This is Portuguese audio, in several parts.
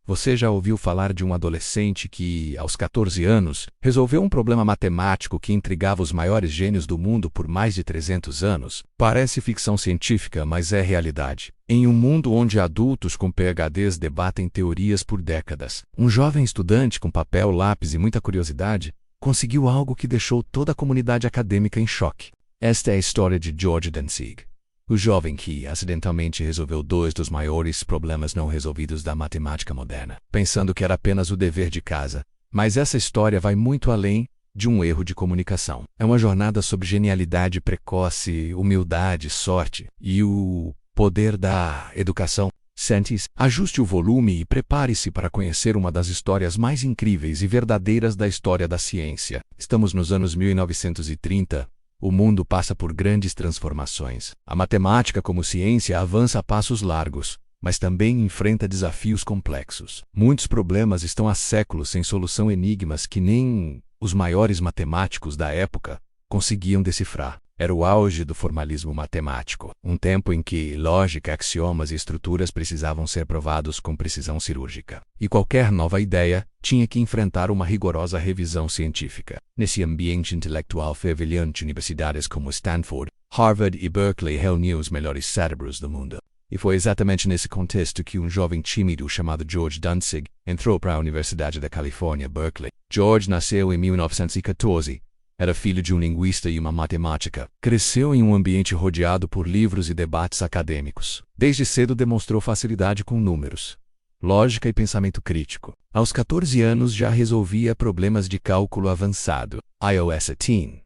Você já ouviu falar de um adolescente que, aos 14 anos, resolveu um problema matemático que intrigava os maiores gênios do mundo por mais de 300 anos? Parece ficção científica, mas é realidade. Em um mundo onde adultos com PhDs debatem teorias por décadas, um jovem estudante com papel, lápis e muita curiosidade conseguiu algo que deixou toda a comunidade acadêmica em choque. Esta é a história de George Dantzig, o jovem que acidentalmente resolveu dois dos maiores problemas não resolvidos da matemática moderna, pensando que era apenas o dever de casa. Mas essa história vai muito além de um erro de comunicação. É uma jornada sobre genialidade precoce, humildade, sorte e o poder da educação. Sente-se, ajuste o volume e prepare-se para conhecer uma das histórias mais incríveis e verdadeiras da história da ciência. Estamos nos anos 1930. O mundo passa por grandes transformações. A matemática como ciência avança a passos largos, mas também enfrenta desafios complexos. Muitos problemas estão há séculos sem solução, enigmas que nem os maiores matemáticos da época conseguiam decifrar. Era o auge do formalismo matemático, um tempo em que lógica, axiomas e estruturas precisavam ser provados com precisão cirúrgica. E qualquer nova ideia tinha que enfrentar uma rigorosa revisão científica. Nesse ambiente intelectual fervilhante, universidades como Stanford, Harvard e Berkeley reuniam os melhores cérebros do mundo. E foi exatamente nesse contexto que um jovem tímido chamado George Dantzig entrou para a Universidade da Califórnia, Berkeley. George nasceu em 1914. Era filho de um linguista e uma matemática. Cresceu em um ambiente rodeado por livros e debates acadêmicos. Desde cedo demonstrou facilidade com números, lógica e pensamento crítico. Aos 14 anos já resolvia problemas de cálculo avançado. iOS 18.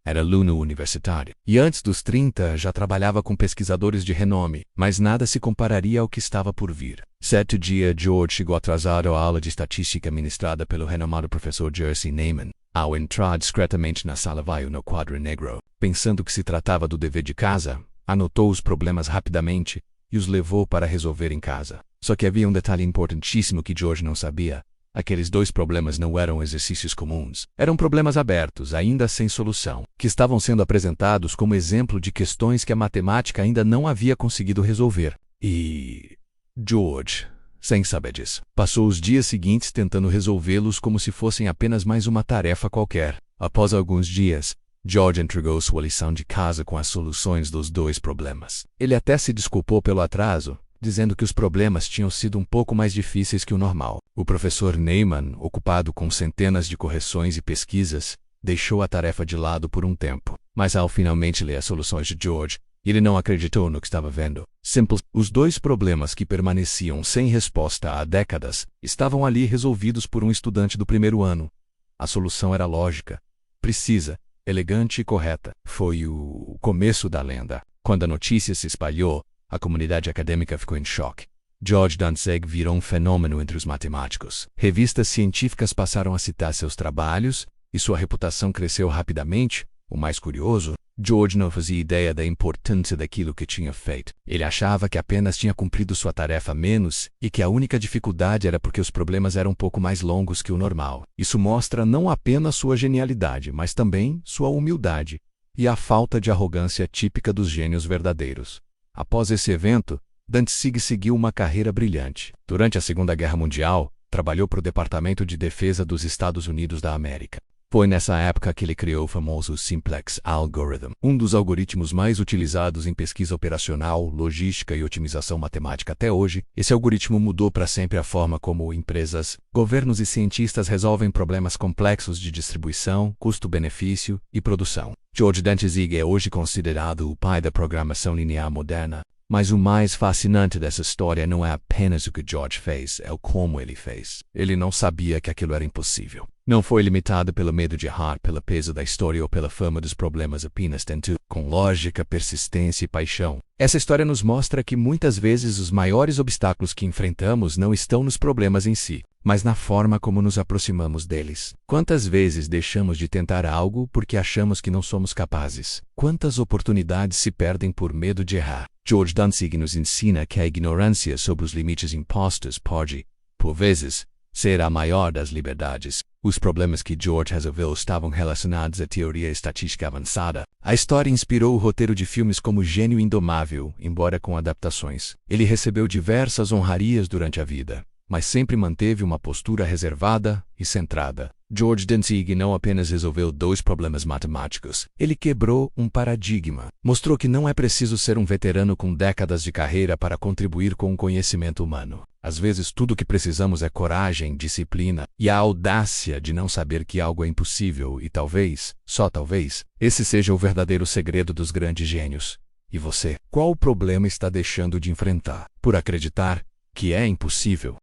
Era aluno universitário. E antes dos 30 já trabalhava com pesquisadores de renome, mas nada se compararia ao que estava por vir. Certo dia, George chegou atrasado à aula de estatística ministrada pelo renomado professor Jerzy Neyman. Ao entrar discretamente na sala, veio no quadro negro. Pensando que se tratava do dever de casa, anotou os problemas rapidamente e os levou para resolver em casa. Só que havia um detalhe importantíssimo que George não sabia. Aqueles dois problemas não eram exercícios comuns. Eram problemas abertos, ainda sem solução, que estavam sendo apresentados como exemplo de questões que a matemática ainda não havia conseguido resolver. E George, sem saber disso, passou os dias seguintes tentando resolvê-los como se fossem apenas mais uma tarefa qualquer. Após alguns dias, George entregou sua lição de casa com as soluções dos dois problemas. Ele até se desculpou pelo atraso, dizendo que os problemas tinham sido um pouco mais difíceis que o normal. O professor Neyman, ocupado com centenas de correções e pesquisas, deixou a tarefa de lado por um tempo. Mas ao finalmente ler as soluções de George, ele não acreditou no que estava vendo. Simples. Os dois problemas que permaneciam sem resposta há décadas estavam ali resolvidos por um estudante do primeiro ano. A solução era lógica, precisa, elegante e correta. Foi o começo da lenda. Quando a notícia se espalhou, a comunidade acadêmica ficou em choque. George Dantzig virou um fenômeno entre os matemáticos. Revistas científicas passaram a citar seus trabalhos e sua reputação cresceu rapidamente. O mais curioso, George não fazia ideia da importância daquilo que tinha feito. Ele achava que apenas tinha cumprido sua tarefa a menos e que a única dificuldade era porque os problemas eram um pouco mais longos que o normal. Isso mostra não apenas sua genialidade, mas também sua humildade e a falta de arrogância típica dos gênios verdadeiros. Após esse evento, Dantzig seguiu uma carreira brilhante. Durante a Segunda Guerra Mundial, trabalhou para o Departamento de Defesa dos Estados Unidos da América. Foi nessa época que ele criou o famoso Simplex Algorithm, um dos algoritmos mais utilizados em pesquisa operacional, logística e otimização matemática até hoje. Esse algoritmo mudou para sempre a forma como empresas, governos e cientistas resolvem problemas complexos de distribuição, custo-benefício e produção. George Dantzig é hoje considerado o pai da programação linear moderna. Mas o mais fascinante dessa história não é apenas o que George fez, é o como ele fez. Ele não sabia que aquilo era impossível. Não foi limitado pelo medo de errar, pelo peso da história ou pela fama dos problemas, apenas tentou, com lógica, persistência e paixão. Essa história nos mostra que muitas vezes os maiores obstáculos que enfrentamos não estão nos problemas em si, mas na forma como nos aproximamos deles. Quantas vezes deixamos de tentar algo porque achamos que não somos capazes? Quantas oportunidades se perdem por medo de errar? George Dantzig nos ensina que a ignorância sobre os limites impostos pode, por vezes, ser a maior das liberdades. Os problemas que George resolveu estavam relacionados à teoria estatística avançada. A história inspirou o roteiro de filmes como Gênio Indomável, embora com adaptações. Ele recebeu diversas honrarias durante a vida. mas sempre manteve uma postura reservada e centrada. George Dantzig não apenas resolveu 2 problemas matemáticos, ele quebrou um paradigma. Mostrou que não é preciso ser um veterano com décadas de carreira para contribuir com o conhecimento humano. Às vezes, tudo o que precisamos é coragem, disciplina e a audácia de não saber que algo é impossível e talvez, só talvez, esse seja o verdadeiro segredo dos grandes gênios. E você? Qual o problema está deixando de enfrentar por acreditar que é impossível?